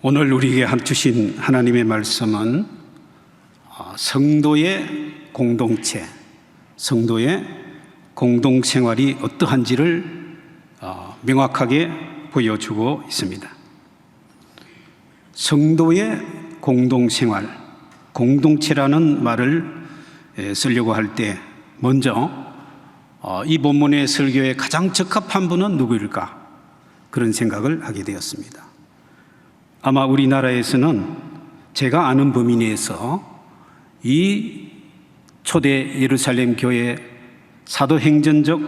오늘 우리에게 주신 하나님의 말씀은 성도의 공동체, 성도의 공동생활이 어떠한지를 명확하게 보여주고 있습니다. 성도의 공동생활, 공동체라는 말을 쓰려고 할 때 먼저 이 본문의 설교에 가장 적합한 분은 누구일까? 그런 생각을 하게 되었습니다. 아마 우리나라에서는 제가 아는 범위 내에서 이 초대 예루살렘 교회 사도행전적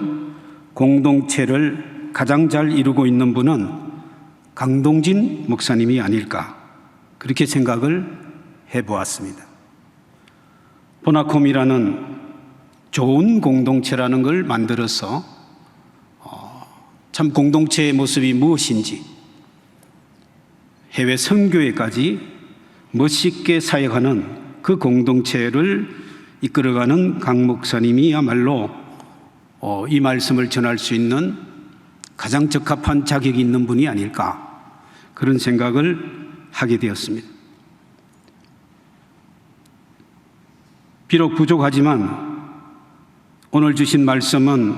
공동체를 가장 잘 이루고 있는 분은 강동진 목사님이 아닐까, 그렇게 생각을 해보았습니다. 보나콤이라는 좋은 공동체라는 걸 만들어서 참 공동체의 모습이 무엇인지 해외 선교회까지 멋있게 사역하는 그 공동체를 이끌어가는 강 목사님이야말로 이 말씀을 전할 수 있는 가장 적합한 자격이 있는 분이 아닐까, 그런 생각을 하게 되었습니다. 비록 부족하지만 오늘 주신 말씀은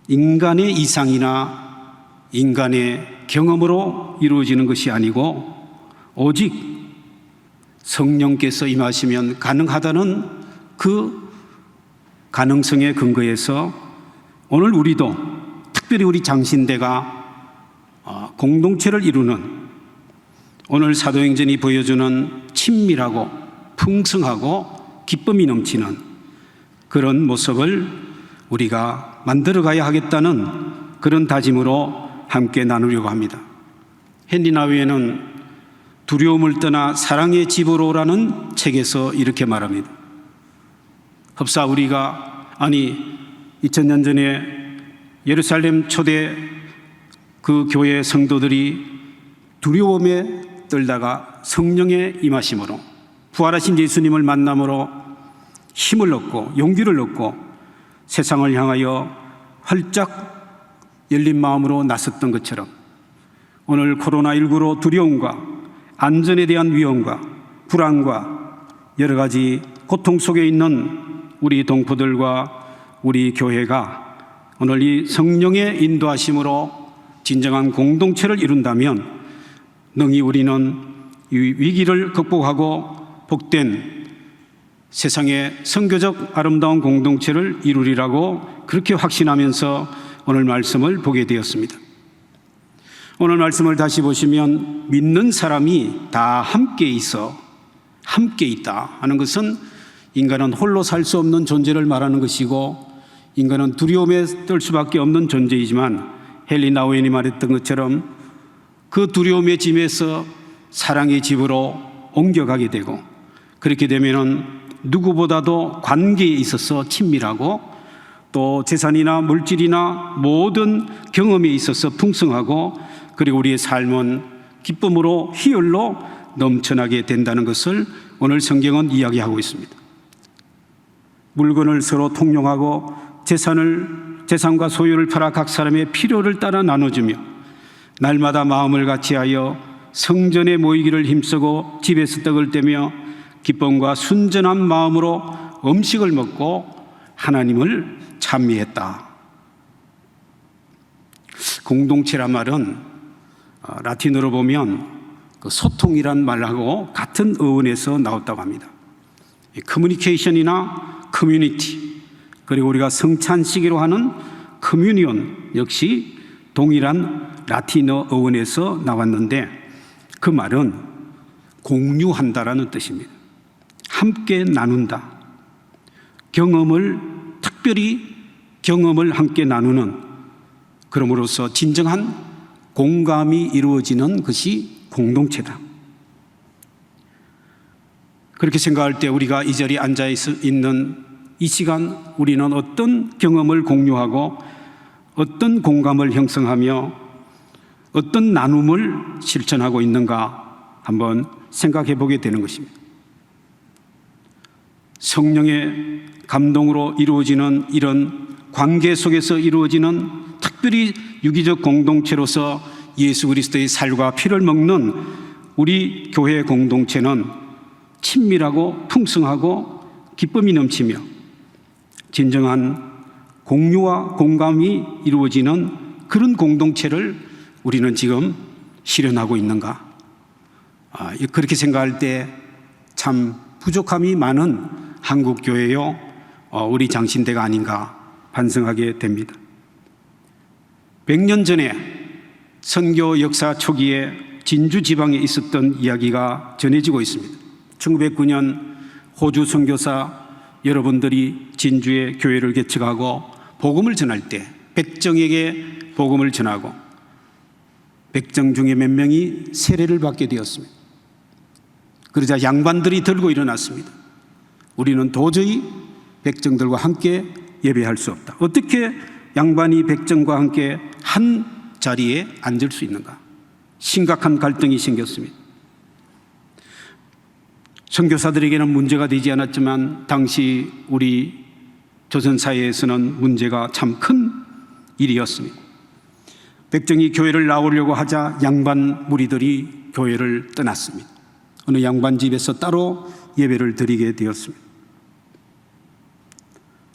인간의 이상이나 인간의 경험으로 이루어지는 것이 아니고 오직 성령께서 임하시면 가능하다는 그 가능성의 근거에서 오늘 우리도 특별히 우리 장신대가 공동체를 이루는, 오늘 사도행전이 보여주는 친밀하고 풍성하고 기쁨이 넘치는 그런 모습을 우리가 만들어 가야 하겠다는 그런 다짐으로 함께 나누려고 합니다. 헨리 나우에는 두려움을 떠나 사랑의 집으로 오라는 책에서 이렇게 말합니다. 흡사 우리가 2000년 전에 예루살렘 초대 그 교회 성도들이 두려움에 떨다가 성령의 임하심으로 부활하신 예수님을 만남으로 힘을 얻고 용기를 얻고 세상을 향하여 활짝 열린 마음으로 나섰던 것처럼 오늘 코로나19로 두려움과 안전에 대한 위험과 불안과 여러 가지 고통 속에 있는 우리 동포들과 우리 교회가 오늘 이 성령의 인도하심으로 진정한 공동체를 이룬다면 능히 우리는 이 위기를 극복하고 복된 세상의 선교적 아름다운 공동체를 이루리라고 그렇게 확신하면서 오늘 말씀을 보게 되었습니다. 오늘 말씀을 다시 보시면 믿는 사람이 다 함께 있어 함께 있다 하는 것은 인간은 홀로 살 수 없는 존재를 말하는 것이고 인간은 두려움에 떨 수밖에 없는 존재이지만 헨리 나우엔이 말했던 것처럼 그 두려움의 짐에서 사랑의 집으로 옮겨가게 되고, 그렇게 되면은 누구보다도 관계에 있어서 친밀하고 또 재산이나 물질이나 모든 경험에 있어서 풍성하고, 그리고 우리의 삶은 기쁨으로 희열로 넘쳐나게 된다는 것을 오늘 성경은 이야기하고 있습니다. 물건을 서로 통용하고 재산과 소유를 팔아 각 사람의 필요를 따라 나눠주며 날마다 마음을 같이하여 성전에 모이기를 힘쓰고 집에서 떡을 떼며 기쁨과 순전한 마음으로 음식을 먹고 하나님을 찬미했다. 공동체란 말은 라틴어로 보면 소통이란 말하고 같은 어원에서 나왔다고 합니다. 커뮤니케이션이나 커뮤니티, 그리고 우리가 성찬식으로 하는 커뮤니온 역시 동일한 라틴어 어원에서 나왔는데 그 말은 공유한다라는 뜻입니다. 함께 나눈다. 특별히 경험을 함께 나누는, 그럼으로써 진정한 공감이 이루어지는 것이 공동체다. 그렇게 생각할 때 우리가 이 자리에 앉아 있는 이 시간 우리는 어떤 경험을 공유하고 어떤 공감을 형성하며 어떤 나눔을 실천하고 있는가 한번 생각해 보게 되는 것입니다. 성령의 감동으로 이루어지는 이런 관계 속에서 이루어지는 특별히 유기적 공동체로서 예수 그리스도의 살과 피를 먹는 우리 교회 공동체는 친밀하고 풍성하고 기쁨이 넘치며 진정한 공유와 공감이 이루어지는 그런 공동체를 우리는 지금 실현하고 있는가? 그렇게 생각할 때 참 부족함이 많은 한국교회요, 우리 장신대가 아닌가 반성하게 됩니다. 100년 전에 선교 역사 초기에 진주 지방에 있었던 이야기가 전해지고 있습니다. 1909년 호주 선교사 여러분들이 진주에 교회를 개척하고 복음을 전할 때 백정에게 복음을 전하고 백정 중에 몇 명이 세례를 받게 되었습니다. 그러자 양반들이 들고 일어났습니다. 우리는 도저히 백정들과 함께 예배할 수 없다. 어떻게 양반이 백정과 함께 한 자리에 앉을 수 있는가? 심각한 갈등이 생겼습니다. 선교사들에게는 문제가 되지 않았지만 당시 우리 조선 사회에서는 문제가 참 큰 일이었습니다. 백정이 교회를 나오려고 하자 양반 무리들이 교회를 떠났습니다. 어느 양반 집에서 따로 예배를 드리게 되었습니다.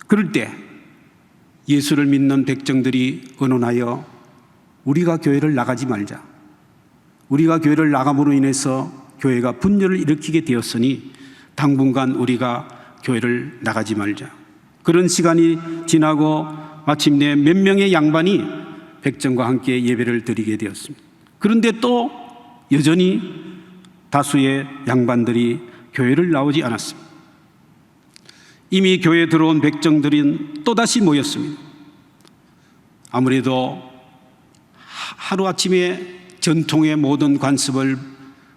그럴 때 예수를 믿는 백정들이 의논하여 우리가 교회를 나가지 말자. 우리가 교회를 나감으로 인해서 교회가 분열을 일으키게 되었으니 당분간 우리가 교회를 나가지 말자. 그런 시간이 지나고 마침내 몇 명의 양반이 백정과 함께 예배를 드리게 되었습니다. 그런데 또 여전히 다수의 양반들이 교회를 나오지 않았습니다. 이미 교회에 들어온 백정들은 또다시 모였습니다. 아무래도 하루아침에 전통의 모든 관습을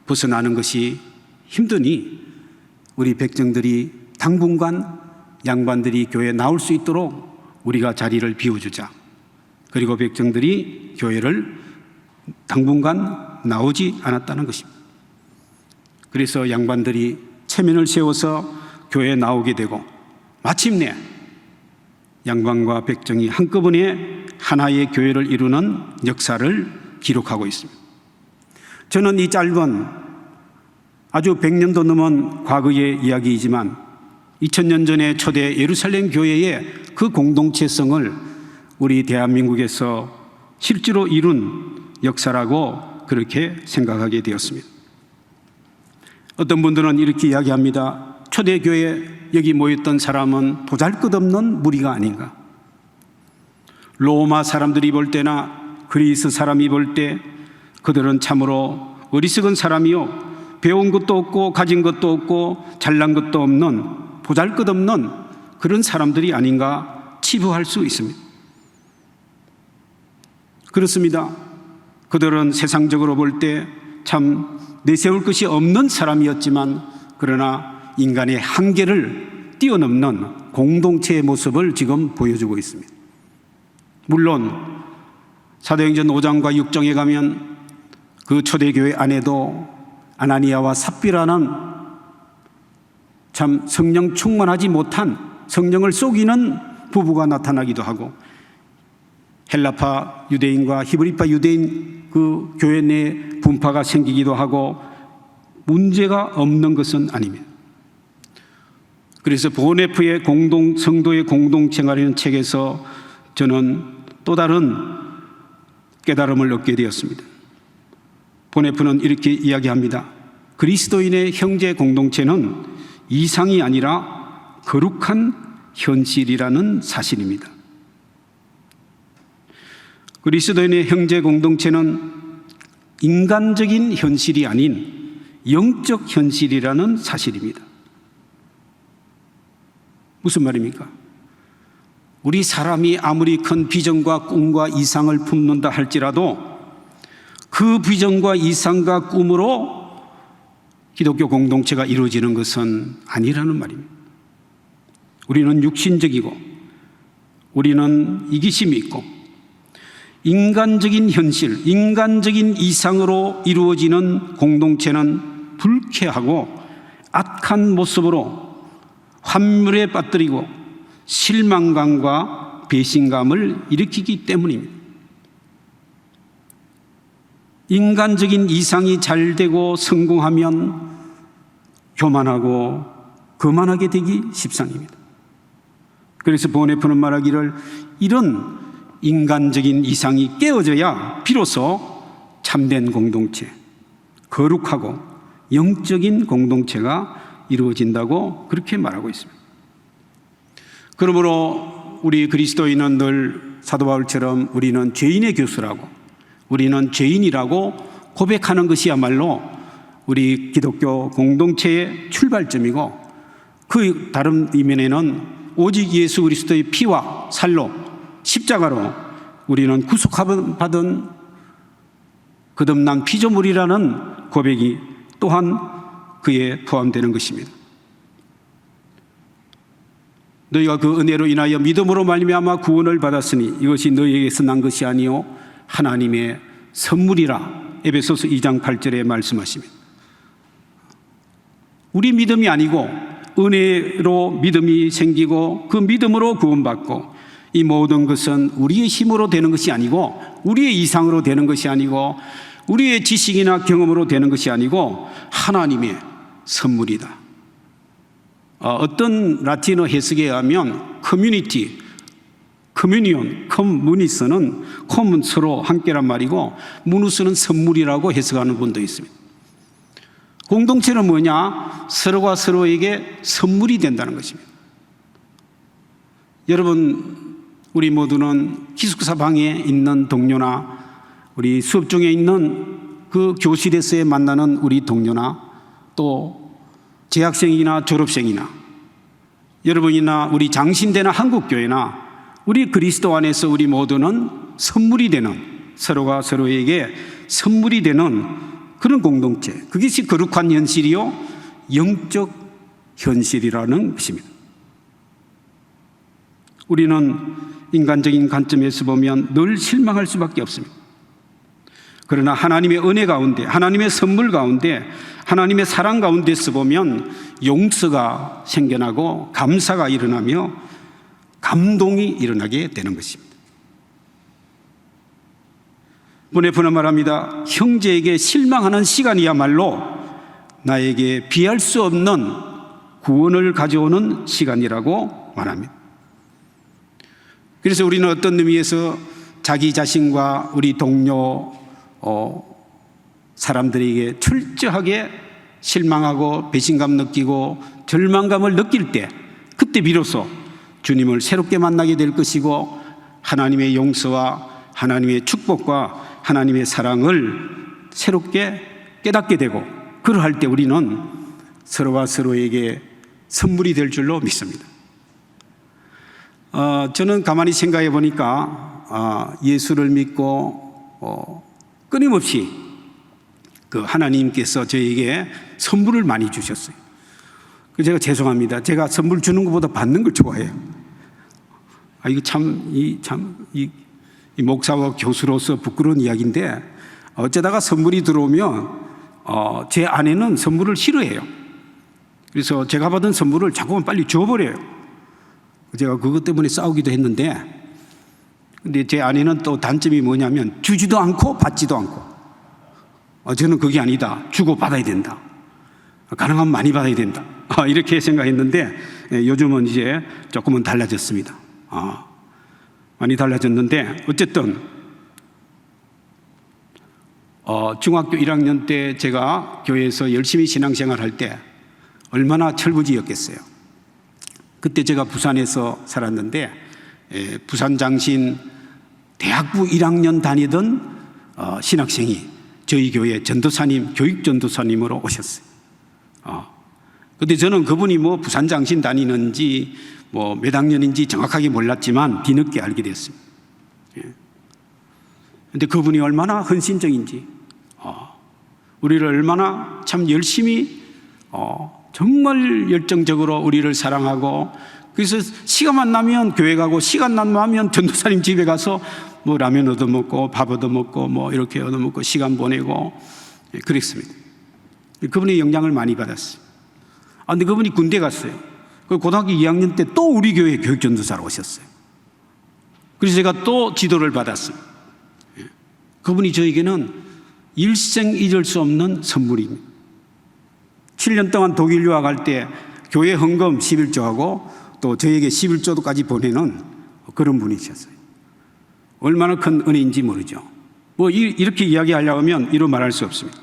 벗어나는 것이 힘드니 우리 백정들이 당분간 양반들이 교회에 나올 수 있도록 우리가 자리를 비워주자. 그리고 백정들이 교회를 당분간 나오지 않았다는 것입니다. 그래서 양반들이 체면을 세워서 교회에 나오게 되고 마침내 양반과 백정이 한꺼번에 하나의 교회를 이루는 역사를 기록하고 있습니다. 저는 이 짧은 아주 100년도 넘은 과거의 이야기이지만 2000년 전에 초대 예루살렘 교회의 그 공동체성을 우리 대한민국에서 실제로 이룬 역사라고 그렇게 생각하게 되었습니다. 어떤 분들은 이렇게 이야기합니다. 초대교회 여기 모였던 사람은 보잘것없는 무리가 아닌가. 로마 사람들이 볼 때나 그리스 사람이 볼 때 그들은 참으로 어리석은 사람이요, 배운 것도 없고 가진 것도 없고 잘난 것도 없는 보잘것없는 그런 사람들이 아닌가 치부할 수 있습니다. 그렇습니다. 그들은 세상적으로 볼 때 참 내세울 것이 없는 사람이었지만 그러나 인간의 한계를 뛰어넘는 공동체의 모습을 지금 보여주고 있습니다. 물론 사도행전 5장과 6장에 가면 그 초대교회 안에도 아나니아와 삽비라는 참 성령 충만하지 못한 성령을 속이는 부부가 나타나기도 하고 헬라파 유대인과 히브리파 유대인 그 교회 내 분파가 생기기도 하고 문제가 없는 것은 아닙니다. 그래서 보네프의 성도의 공동체라는 책에서 저는 또 다른 깨달음을 얻게 되었습니다. 보네프는 이렇게 이야기합니다. 그리스도인의 형제 공동체는 이상이 아니라 거룩한 현실이라는 사실입니다. 그리스도인의 형제 공동체는 인간적인 현실이 아닌 영적 현실이라는 사실입니다. 무슨 말입니까? 우리 사람이 아무리 큰 비전과 꿈과 이상을 품는다 할지라도 그 비전과 이상과 꿈으로 기독교 공동체가 이루어지는 것은 아니라는 말입니다. 우리는 육신적이고 우리는 이기심이 있고 인간적인 현실, 인간적인 이상으로 이루어지는 공동체는 불쾌하고 악한 모습으로 환멸에 빠뜨리고 실망감과 배신감을 일으키기 때문입니다. 인간적인 이상이 잘 되고 성공하면 교만하고 거만하게 되기 십상입니다. 그래서 보네프는 말하기를 이런 인간적인 이상이 깨어져야 비로소 참된 공동체, 거룩하고 영적인 공동체가 이루어진다고 그렇게 말하고 있습니다. 그러므로 우리 그리스도인은 늘 사도 바울처럼 우리는 죄인의 교수라고, 우리는 죄인이라고 고백하는 것이야말로 우리 기독교 공동체의 출발점이고, 그 다른 이면에는 오직 예수 그리스도의 피와 살로 십자가로 우리는 구속받은 거듭난 피조물이라는 고백이 또한 그에 포함되는 것입니다. 너희가 그 은혜로 인하여 믿음으로 말미암아 구원을 받았으니 이것이 너희에게서 난 것이 아니요 하나님의 선물이라. 에베소서 2장 8절에 말씀하십니다. 우리 믿음이 아니고 은혜로 믿음이 생기고 그 믿음으로 구원받고, 이 모든 것은 우리의 힘으로 되는 것이 아니고, 우리의 이상으로 되는 것이 아니고, 우리의 지식이나 경험으로 되는 것이 아니고 하나님의 선물이다. 어떤 라틴어 해석에 의하면 커뮤니티, 커뮤니온, 커뮤니스는 컴은 서로 함께란 말이고, 무누스는 선물이라고 해석하는 분도 있습니다. 공동체는 뭐냐? 서로가 서로에게 선물이 된다는 것입니다. 여러분, 우리 모두는 기숙사 방에 있는 동료나 우리 수업 중에 있는 그 교실에서 만나는 우리 동료나 또 재학생이나 졸업생이나 여러분이나 우리 장신대나 한국교회나 우리 그리스도 안에서 우리 모두는 선물이 되는, 서로가 서로에게 선물이 되는 그런 공동체, 그것이 거룩한 현실이요 영적 현실이라는 것입니다. 우리는 인간적인 관점에서 보면 늘 실망할 수밖에 없습니다. 그러나 하나님의 은혜 가운데, 하나님의 선물 가운데, 하나님의 사랑 가운데서 보면 용서가 생겨나고 감사가 일어나며 감동이 일어나게 되는 것입니다. 보네프는 말합니다. 형제에게 실망하는 시간이야말로 나에게 비할 수 없는 구원을 가져오는 시간이라고 말합니다. 그래서 우리는 어떤 의미에서 자기 자신과 우리 동료 사람들에게 철저하게 실망하고 배신감 느끼고 절망감을 느낄 때, 그때 비로소 주님을 새롭게 만나게 될 것이고 하나님의 용서와 하나님의 축복과 하나님의 사랑을 새롭게 깨닫게 되고, 그러할 때 우리는 서로가 서로에게 선물이 될 줄로 믿습니다. 저는 가만히 생각해 보니까 예수를 믿고 끊임없이 그 하나님께서 저에게 선물을 많이 주셨어요. 제가 죄송합니다. 제가 선물 주는 것보다 받는 걸 좋아해요. 이거 이 목사와 교수로서 부끄러운 이야기인데, 어쩌다가 선물이 들어오면 제 아내는 선물을 싫어해요. 그래서 제가 받은 선물을 자꾸만 빨리 줘버려요. 제가 그것 때문에 싸우기도 했는데, 근데 제 아내는 또 단점이 뭐냐면 주지도 않고 받지도 않고, 저는 그게 아니다. 주고 받아야 된다. 가능하면 많이 받아야 된다. 이렇게 생각했는데 요즘은 이제 조금은 달라졌습니다. 많이 달라졌는데, 어쨌든 중학교 1학년 때 제가 교회에서 열심히 신앙생활 할 때 얼마나 철부지였겠어요. 그때 제가 부산에서 살았는데 부산 장신 대학부 1학년 다니던 신학생이 저희 교회 전도사님, 교육전도사님으로 오셨어요. 근데 저는 그분이 뭐 부산 장신 다니는지 뭐 몇 학년인지 정확하게 몰랐지만 뒤늦게 알게 됐습니다. 근데 그분이 얼마나 헌신적인지, 우리를 얼마나 참 열심히 정말 열정적으로 우리를 사랑하고, 그래서 시간만 나면 교회 가고 시간만 나면 전도사님 집에 가서 뭐 라면 얻어먹고 밥 얻어먹고 뭐 이렇게 얻어먹고 시간 보내고 그랬습니다. 그분의 영향을 많이 받았어요. 근데 그분이 군대 갔어요. 고등학교 2학년 때 또 우리 교회 교육전도사로 오셨어요. 그래서 제가 또 지도를 받았어요. 그분이 저에게는 일생 잊을 수 없는 선물입니다. 7년 동안 독일 유학할 때 교회 헌금 11조하고 또 저에게 11조도까지 보내는 그런 분이셨어요. 얼마나 큰 은혜인지 모르죠. 이렇게 이야기하려고 하면 이루 말할 수 없습니다.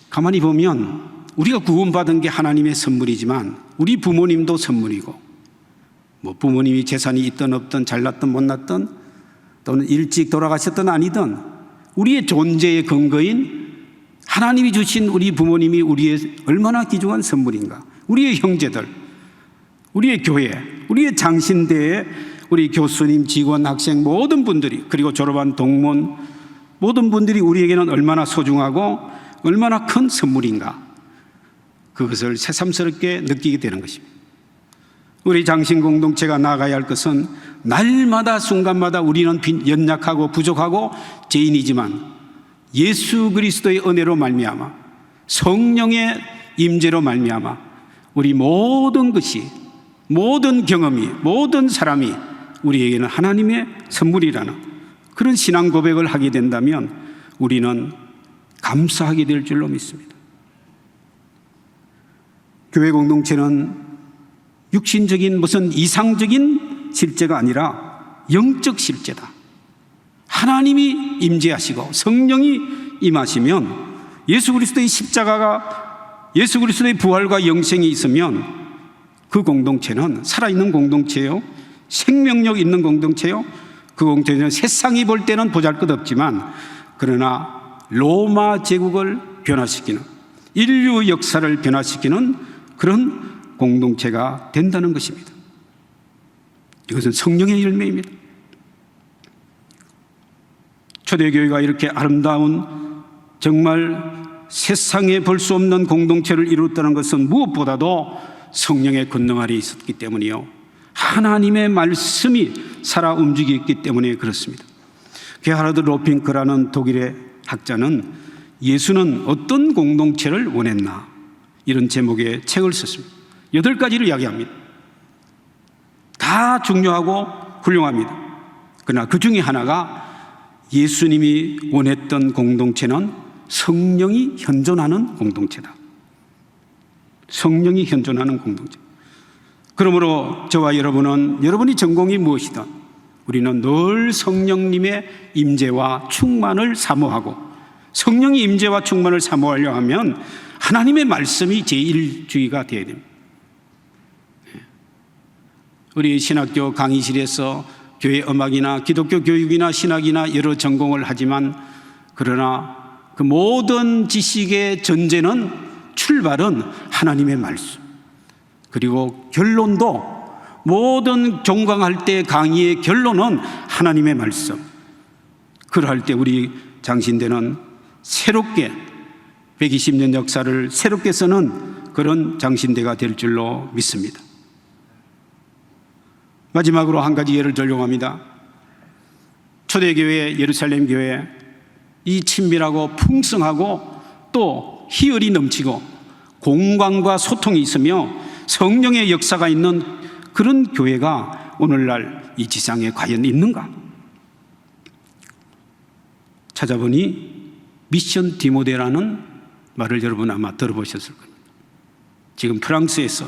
가만히 보면 우리가 구원받은 게 하나님의 선물이지만 우리 부모님도 선물이고, 부모님이 재산이 있든 없든 잘났든 못났든 또는 일찍 돌아가셨든 아니든 우리의 존재의 근거인 하나님이 주신 우리 부모님이 우리의 얼마나 귀중한 선물인가. 우리의 형제들, 우리의 교회, 우리의 장신대에 우리 교수님, 직원, 학생 모든 분들이, 그리고 졸업한 동문 모든 분들이 우리에게는 얼마나 소중하고 얼마나 큰 선물인가. 그것을 새삼스럽게 느끼게 되는 것입니다. 우리 장신 공동체가 나아가야 할 것은 날마다 순간마다 우리는 연약하고 부족하고 죄인이지만 예수 그리스도의 은혜로 말미암아 성령의 임재로 말미암아 우리 모든 것이, 모든 경험이, 모든 사람이 우리에게는 하나님의 선물이라는 그런 신앙 고백을 하게 된다면 우리는 감사하게 될 줄로 믿습니다. 교회 공동체는 육신적인 무슨 이상적인 실제가 아니라 영적 실제다. 하나님이 임재하시고 성령이 임하시면 예수 그리스도의 십자가가, 예수 그리스도의 부활과 영생이 있으면 그 공동체는 살아있는 공동체요, 생명력 있는 공동체요. 그 공동체는 세상이 볼 때는 보잘것없지만 그러나 로마 제국을 변화시키는, 인류 역사를 변화시키는 그런 공동체가 된다는 것입니다. 이것은 성령의 열매입니다. 초대교회가 이렇게 아름다운, 정말 세상에 볼 수 없는 공동체를 이뤘다는 것은 무엇보다도 성령의 권능 아래 있었기 때문이요, 하나님의 말씀이 살아 움직였기 때문에 그렇습니다. 게하르드 로핑크라는 독일의 학자는 예수는 어떤 공동체를 원했나, 이런 제목의 책을 썼습니다. 8가지를 이야기합니다. 다 중요하고 훌륭합니다. 그러나 그 중에 하나가 예수님이 원했던 공동체는 성령이 현존하는 공동체다. 성령이 현존하는 공동체. 그러므로 저와 여러분은, 여러분이 전공이 무엇이든 우리는 늘 성령님의 임재와 충만을 사모하고, 성령의 임재와 충만을 사모하려 하면 하나님의 말씀이 제1주의가 되어야 됩니다. 우리 신학교 강의실에서 교회 음악이나 기독교 교육이나 신학이나 여러 전공을 하지만, 그러나 그 모든 지식의 전제는, 출발은 하나님의 말씀, 그리고 결론도, 모든 종강할 때 강의의 결론은 하나님의 말씀. 그럴 때 우리 장신대는 새롭게 120년 역사를 새롭게 쓰는 그런 장신대가 될 줄로 믿습니다. 마지막으로 한 가지 예를 들려고 합니다. 초대교회, 예루살렘 교회, 이 친밀하고 풍성하고 또 희열이 넘치고 공감과 소통이 있으며 성령의 역사가 있는 그런 교회가 오늘날 이 지상에 과연 있는가? 찾아보니 미션 디모데라는 말을 여러분 아마 들어보셨을 겁니다. 지금 프랑스에서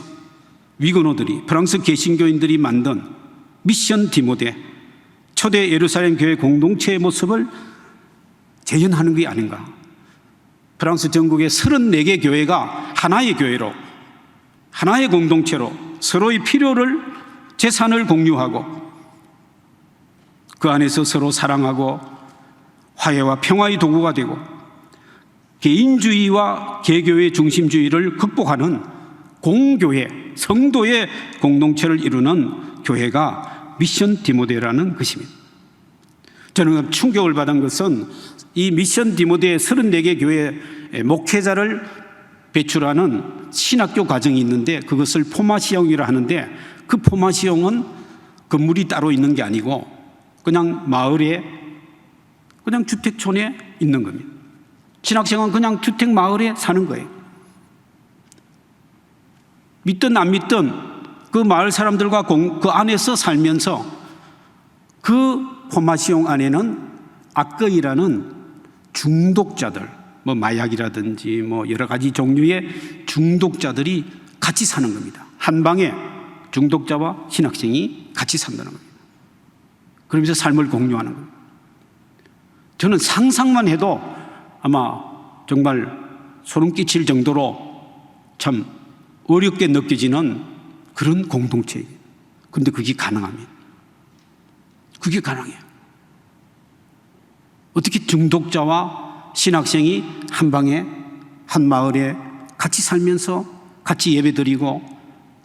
위건호들이, 프랑스 개신교인들이 만든 미션 디모데, 초대 예루살렘 교회 공동체의 모습을 재현하는 게 아닌가. 프랑스 전국의 34개 교회가 하나의 교회로, 하나의 공동체로 서로의 필요를, 재산을 공유하고 그 안에서 서로 사랑하고 화해와 평화의 도구가 되고 개인주의와 개교의 중심주의를 극복하는 공교회, 성도의 공동체를 이루는 교회가 미션 디모데라는 것입니다. 저는 충격을 받은 것은 이 미션 디모데의 34개 교회 목회자를 배출하는 신학교 과정이 있는데 그것을 포마시옹이라 하는데, 그 포마시옹은 건물이 따로 있는 게 아니고 그냥 마을에, 그냥 주택촌에 있는 겁니다. 신학생은 그냥 주택 마을에 사는 거예요. 믿든 안 믿든 그 마을 사람들과 그 안에서 살면서 그 포마시옹 안에는 아끄이라는 중독자들, 뭐 마약이라든지 뭐 여러 가지 종류의 중독자들이 같이 사는 겁니다. 한 방에 중독자와 신학생이 같이 산다는 겁니다. 그러면서 삶을 공유하는 겁니다. 저는 상상만 해도 아마 정말 소름 끼칠 정도로 참 어렵게 느껴지는 그런 공동체예요. 그런데 그게 가능합니다. 그게 가능해요. 어떻게 중독자와 신학생이 한 방에 한 마을에 같이 살면서 같이 예배드리고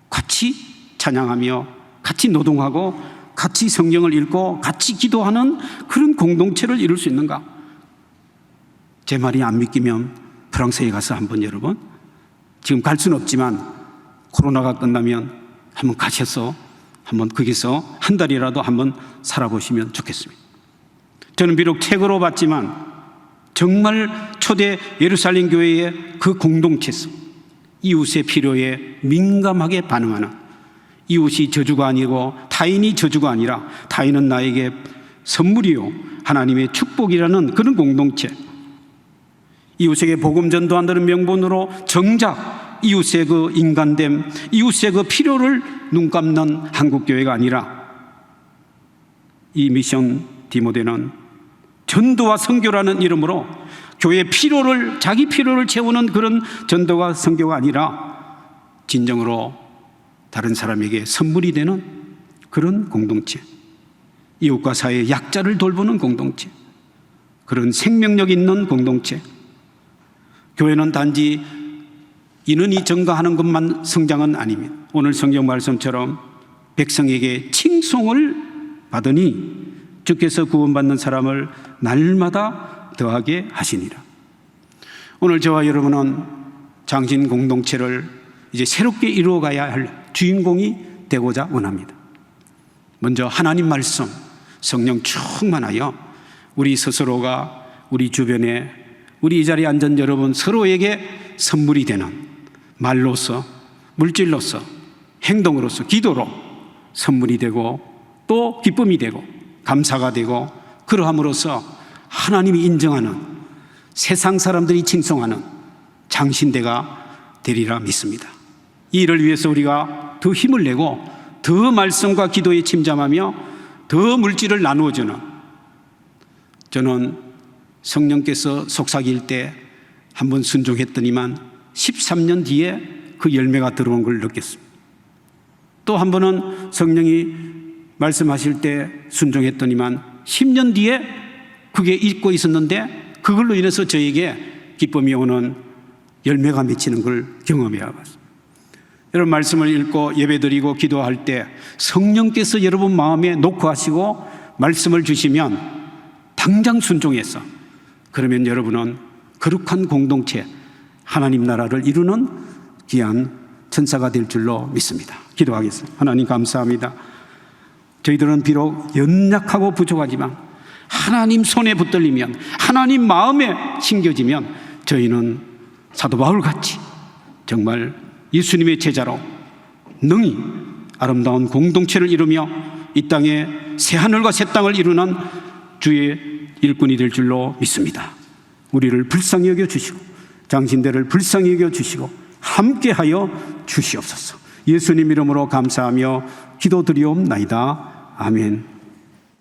같이 찬양하며 같이 노동하고 같이 성경을 읽고 같이 기도하는 그런 공동체를 이룰 수 있는가? 제 말이 안 믿기면 프랑스에 가서 한번 여러분, 지금 갈 수는 없지만 코로나가 끝나면 한번 가셔서 한번 거기서 한 달이라도 한번 살아보시면 좋겠습니다. 저는 비록 책으로 봤지만 정말 초대 예루살렘 교회의 그 공동체성, 이웃의 필요에 민감하게 반응하는, 이웃이 저주가 아니고 타인이 저주가 아니라 타인은 나에게 선물이요 하나님의 축복이라는 그런 공동체, 이웃에게 복음 전도한다는 명분으로 정작 이웃의 그 인간됨, 이웃의 그 필요를 눈감는 한국교회가 아니라 이 미션 디모데는 전도와 선교라는 이름으로 교회의 필요를, 자기 필요를 채우는 그런 전도와 선교가 아니라 진정으로 다른 사람에게 선물이 되는 그런 공동체, 이웃과 사회의 약자를 돌보는 공동체, 그런 생명력 있는 공동체. 교회는 단지 인원이 증가하는 것만 성장은 아닙니다. 오늘 성경 말씀처럼 백성에게 칭송을 받으니 주께서 구원받는 사람을 날마다 더하게 하시니라. 오늘 저와 여러분은 장신 공동체를 이제 새롭게 이루어가야 할 주인공이 되고자 원합니다. 먼저 하나님 말씀, 성령 충만하여 우리 스스로가 우리 주변에, 우리 이 자리에 앉은 여러분 서로에게 선물이 되는 말로서, 물질로서, 행동으로서, 기도로 선물이 되고 또 기쁨이 되고 감사가 되고, 그러함으로써 하나님이 인정하는, 세상 사람들이 칭송하는 장신대가 되리라 믿습니다. 이 일을 위해서 우리가 더 힘을 내고 더 말씀과 기도에 침잠하며 더 물질을 나누어주는, 저는 성령께서 속삭일 때 한번 순종했더니만 13년 뒤에 그 열매가 들어온 걸 느꼈습니다. 또 한 번은 성령이 말씀하실 때 순종했더니만 10년 뒤에 그게 잊고 있었는데 그걸로 인해서 저에게 기쁨이 오는 열매가 맺히는 걸 경험해 봤습니다. 여러분, 말씀을 읽고 예배드리고 기도할 때 성령께서 여러분 마음에 놓고 하시고 말씀을 주시면 당장 순종해서, 그러면 여러분은 거룩한 공동체, 하나님 나라를 이루는 귀한 천사가 될 줄로 믿습니다. 기도하겠습니다. 하나님 감사합니다. 저희들은 비록 연약하고 부족하지만 하나님 손에 붙들리면, 하나님 마음에 심겨지면 저희는 사도 바울같이 정말 예수님의 제자로 능히 아름다운 공동체를 이루며 이 땅에 새하늘과 새 땅을 이루는 주의 일꾼이 될 줄로 믿습니다. 우리를 불쌍히 여겨주시고 장신대를 불쌍히 여겨주시고 함께하여 주시옵소서. 예수님 이름으로 감사하며 기도드리옵나이다. 아멘.